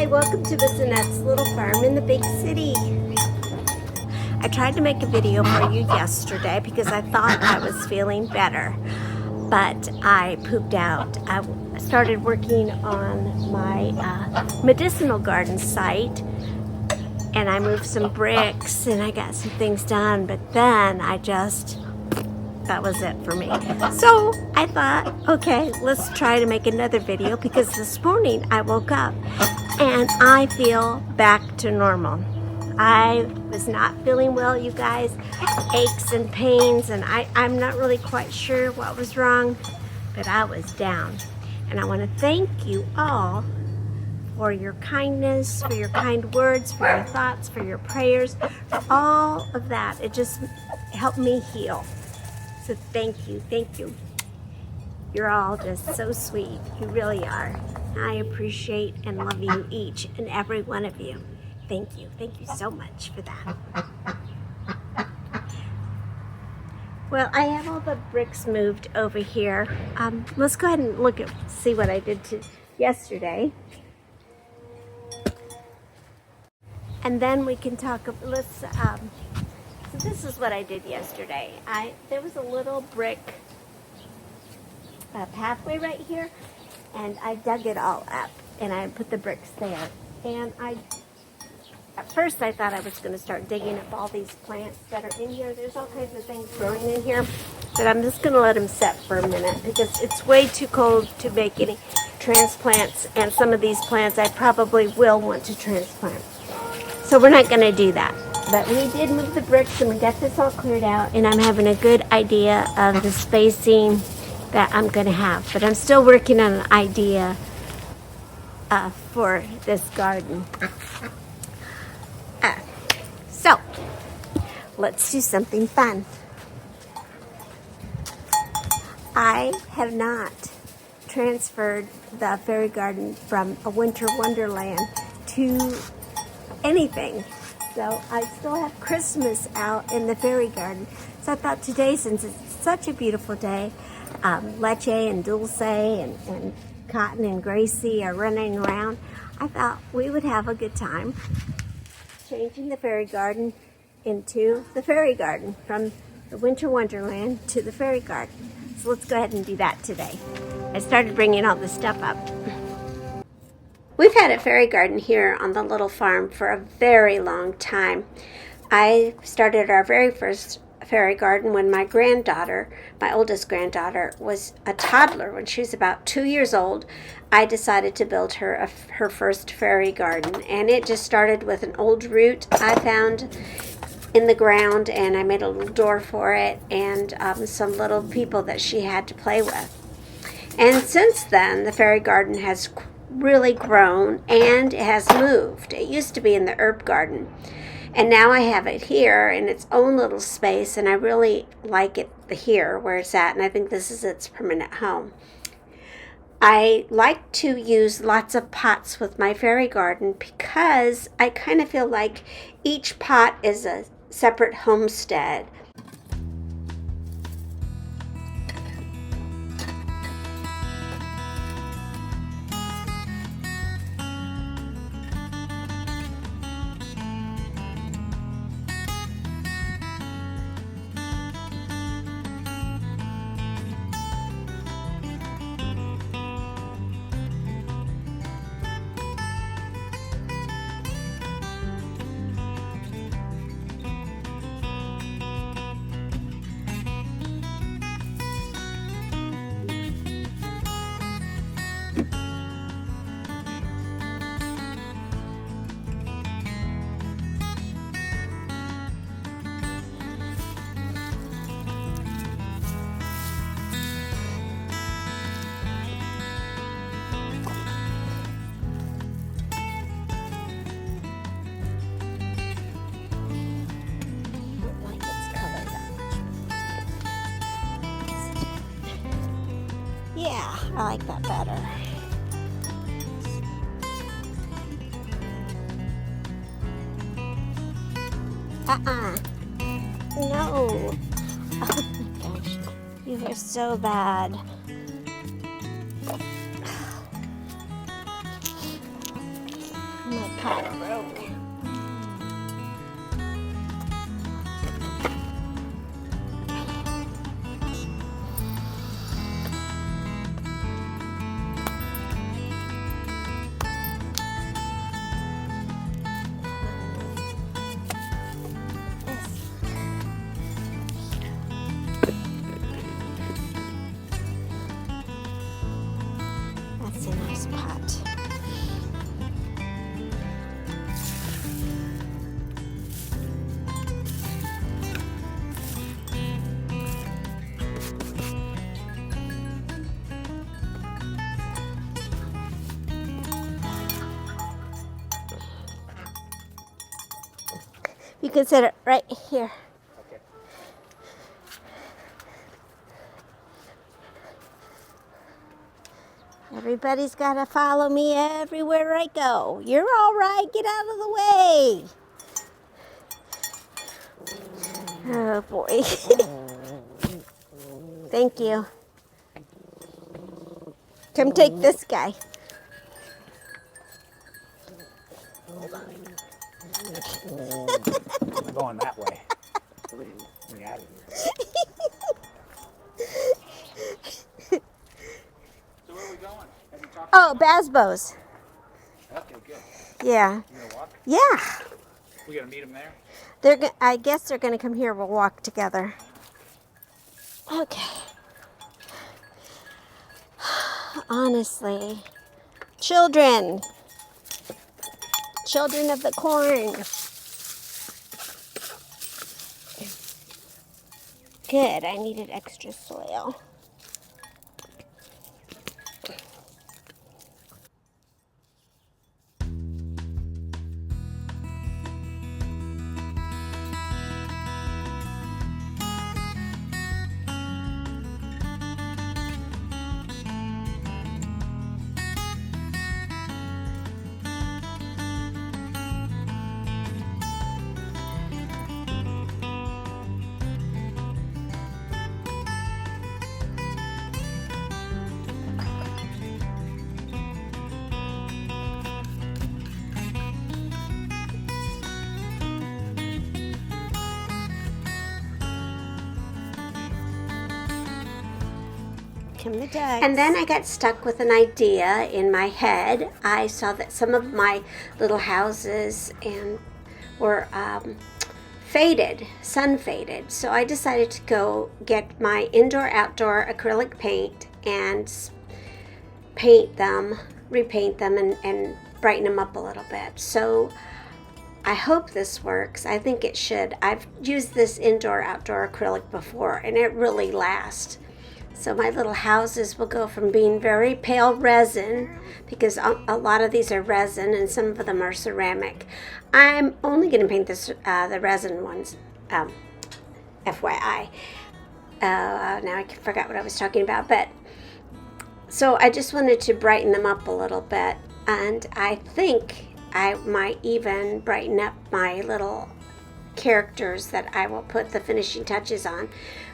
Hi, welcome to Bissonette's little farm in the big city. I tried to make a video for you yesterday because I thought I was feeling better, but I pooped out. I started working on my medicinal garden site, and I moved some bricks and I got some things done, but then that was it for me. So I thought, okay, let's try to make another video because this morning I woke up and I feel back to normal. I was not feeling well, you guys. Aches and pains, and I'm not really quite sure what was wrong, but I was down. And I want to thank you all for your kindness, for your kind words, for your thoughts, for your prayers, for all of that. It just helped me heal. So thank you, thank you. You're all just so sweet. You really are. I appreciate and love you, each and every one of you. Thank you. Thank you so much for that. Well, I have all the bricks moved over here. Let's go ahead and see what I did yesterday. And then we can talk, so this is what I did yesterday. There was a little brick pathway right here, and I dug it all up, and I put the bricks there. And at first I thought I was going to start digging up all these plants that are in here. There's all kinds of things growing in here, but I'm just going to let them set for a minute because it's way too cold to make any transplants, and some of these plants I probably will want to transplant. So we're not going to do that. But we did move the bricks and we got this all cleared out, and I'm having a good idea of the spacing that I'm going to have. But I'm still working on an idea for this garden. So, let's do something fun. I have not transferred the fairy garden from a winter wonderland to anything. So I still have Christmas out in the fairy garden. So I thought today, since it's such a beautiful day, Leche and Dulce and Cotton and Gracie are running around, I thought we would have a good time changing the fairy garden into the fairy garden, from the winter wonderland to the fairy garden. So let's go ahead and do that today. I started bringing all this stuff up. We've had a fairy garden here on the little farm for a very long time. I started our very first fairy garden when my granddaughter, my oldest granddaughter, was a toddler. When she was about 2 years old, I decided to build her her first fairy garden. And it just started with an old root I found in the ground, and I made a little door for it, and some little people that she had to play with. And since then, the fairy garden has really grown and it has moved. It used to be in the herb garden, and now I have it here in its own little space, and I really like it here where it's at, and I think this is its permanent home. I like to use lots of pots with my fairy garden because I kind of feel like each pot is a separate homestead. Yeah, I like that better. No. Oh my gosh. You are so bad. pot broke. That's a nice pot. You can set it right here. Okay. Everybody's got to follow me everywhere I go. You're all right. Get out of the way. Oh, boy. Thank you. Come take this guy. Hold on. I'm going that way. We got it. So where are we going? Have you talked Oh, to them? Basbo's. Okay, good. Yeah. You gonna walk? Yeah. We gonna meet them there? I guess they're going to come here. We'll walk together. Okay. Honestly. Children of the corn. Good. I needed extra soil. And then I got stuck with an idea in my head. I saw that some of my little houses were faded, sun faded. So I decided to go get my indoor-outdoor acrylic paint and paint them, repaint them, and brighten them up a little bit. So I hope this works. I think it should. I've used this indoor-outdoor acrylic before, and it really lasts. So my little houses will go from being very pale resin, because a lot of these are resin and some of them are ceramic. I'm only going to paint the resin ones, FYI. Now I forgot what I was talking about, but so I just wanted to brighten them up a little bit, and I think I might even brighten up my little characters that I will put the finishing touches on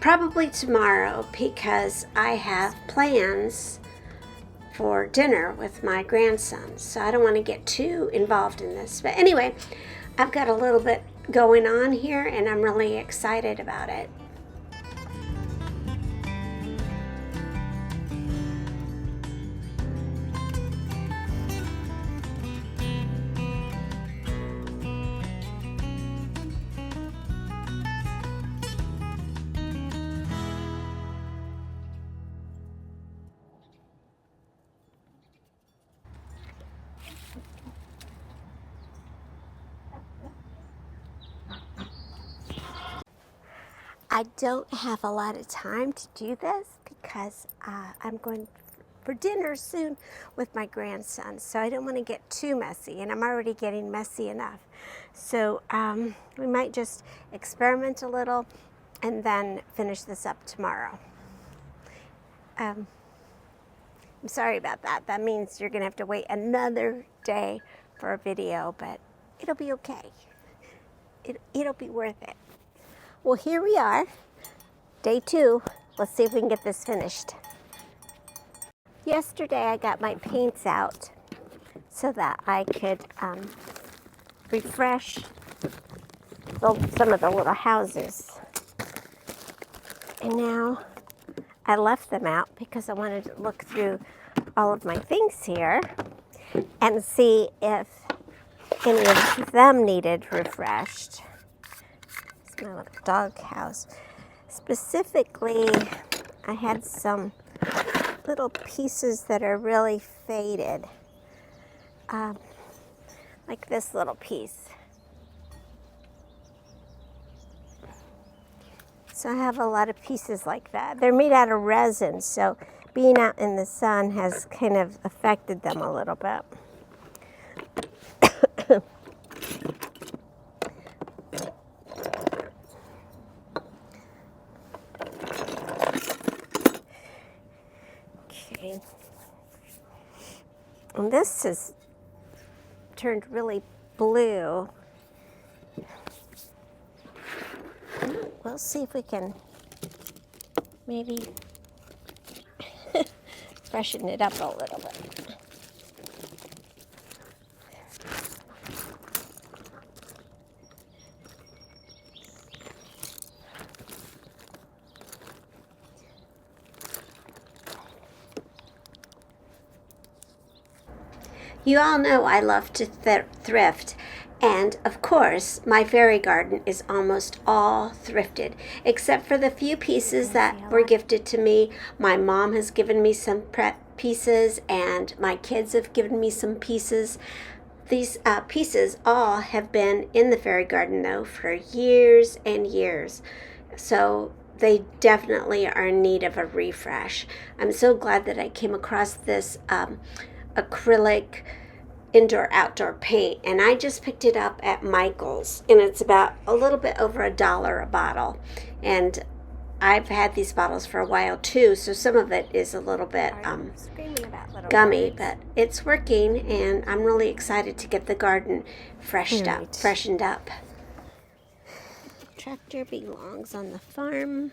probably tomorrow, because I have plans for dinner with my grandson, so I don't want to get too involved in this. But anyway, I've got a little bit going on here and I'm really excited about it. I don't have a lot of time to do this because I'm going for dinner soon with my grandson, so I don't want to get too messy, and I'm already getting messy enough. So we might just experiment a little and then finish this up tomorrow. I'm sorry about that. That means you're going to have to wait another day for a video, but it'll be okay. It'll be worth it. Well, here we are, day 2. Let's see if we can get this finished. Yesterday I got my paints out so that I could refresh some of the little houses. And now I left them out because I wanted to look through all of my things here and see if any of them needed refreshed. It's my little dog house. Specifically, I had some little pieces that are really faded. Like this little piece. So I have a lot of pieces like that. They're made out of resin, so being out in the sun has kind of affected them a little bit. Okay. And this has turned really blue. We'll see if we can maybe freshen it up a little bit. You all know I love to thrift, and of course my fairy garden is almost all thrifted, except for the few pieces that were gifted to me. My mom has given me some pieces, and my kids have given me some pieces. These pieces all have been in the fairy garden though for years and years, so they definitely are in need of a refresh. I'm so glad that I came across this acrylic indoor-outdoor paint, and I just picked it up at Michael's, and it's about a little bit over $1 a bottle, and I've had these bottles for a while too, so some of it is a little bit gummy, but it's working, and I'm really excited to get the garden freshened up. Tractor belongs on the farm.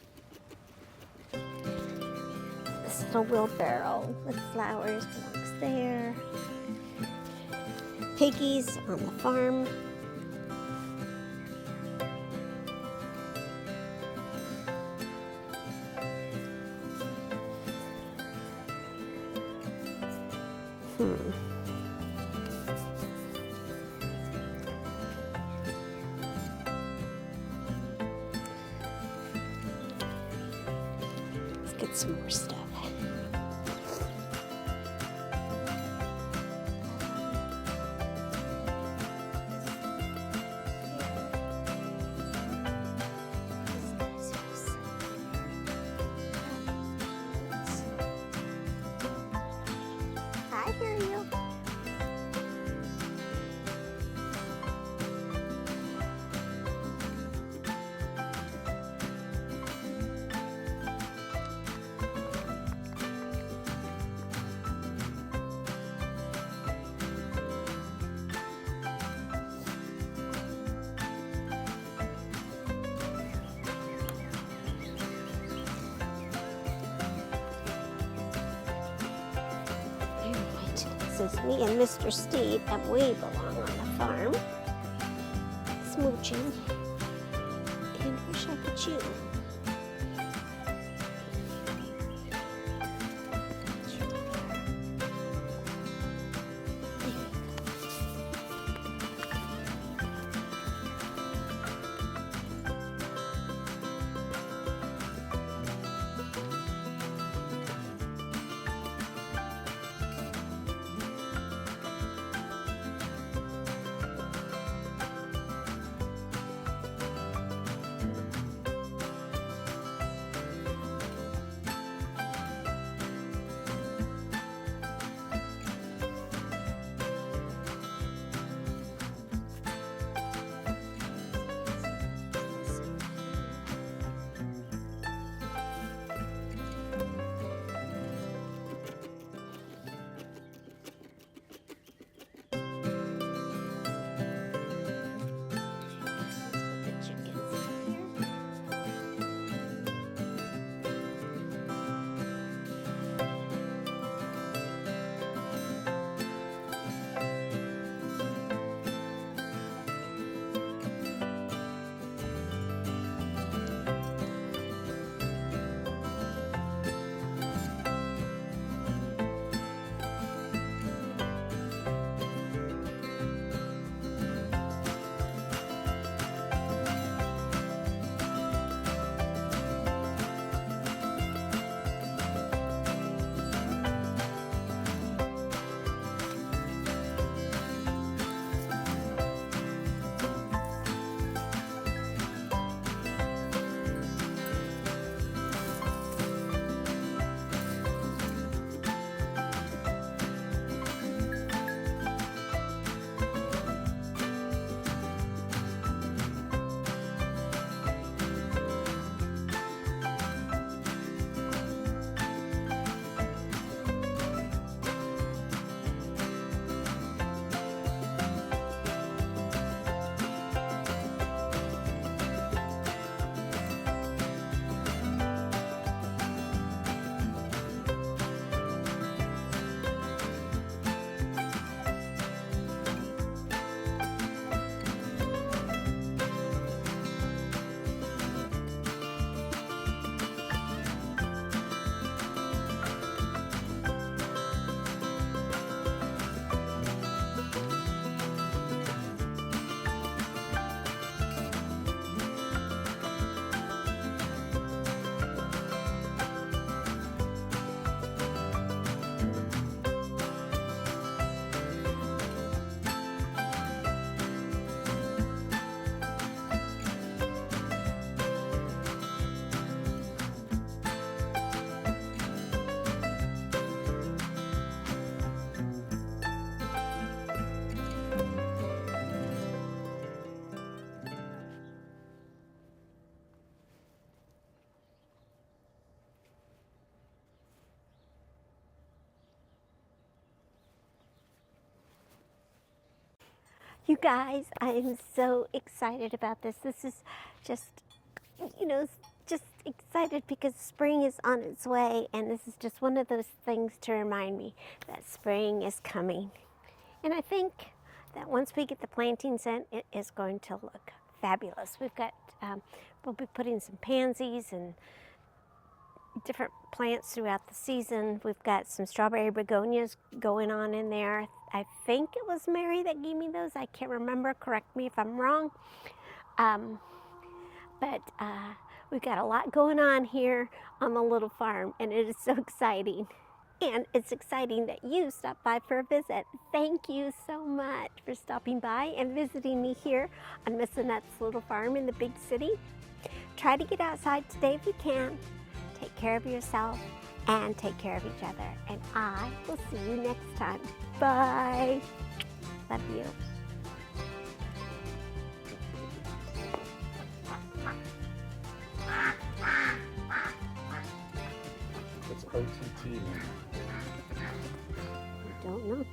This little wheelbarrow with flowers belongs there. Piggies on the farm. Let's get some more stuff. I hear you. This is me and Mr. Steve, and we belong on the farm. Smooching. And wish I could chew. You guys, I am so excited about this. This is just, just excited because spring is on its way, and this is just one of those things to remind me that spring is coming. And I think that once we get the plantings in, it is going to look fabulous. We'll be putting some pansies and different plants throughout the season. We've got some strawberry begonias going on in there. I think it was Mary that gave me those. I can't remember. Correct me if I'm wrong. But we've got a lot going on here on the little farm, and it is so exciting. And it's exciting that you stopped by for a visit. Thank you so much for stopping by and visiting me here on Miss Annette's little farm in the big city. Try to get outside today if you can. Take care of yourself and take care of each other. And I will see you next time. Bye. Love you. What's OTT mean? I don't know.